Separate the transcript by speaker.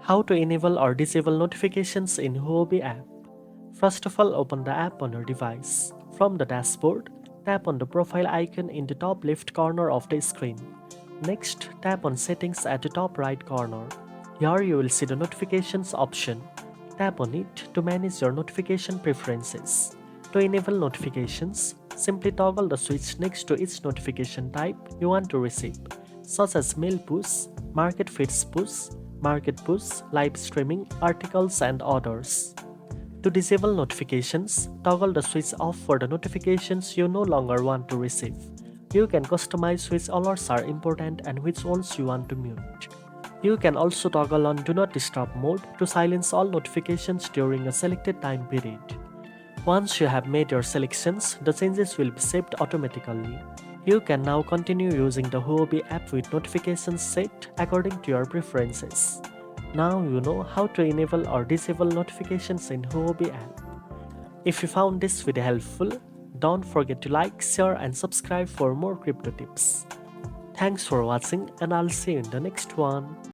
Speaker 1: How to enable or disable notifications in Huobi app. First of all, open the app on your device. From the dashboard, tap on the profile icon in the top left corner of the screen. Next, tap on Settings at the top right corner. Here you will see the Notifications option. Tap on it to manage your notification preferences. To enable notifications, simply toggle the switch next to each notification type you want to receive, such as mail push, market feeds push, market push, live streaming, articles, and others. To disable notifications, toggle the switch off for the notifications you no longer want to receive. You can customize which alerts are important and which ones you want to mute. You can also toggle on Do Not Disturb mode to silence all notifications during a selected time period. Once you have made your selections, the changes will be saved automatically. You can now continue using the Huobi app with notifications set according to your preferences. Now you know how to enable or disable notifications in Huobi app. If you found this video helpful, don't forget to like, share, and subscribe for more crypto tips. Thanks for watching, and I'll see you in the next one.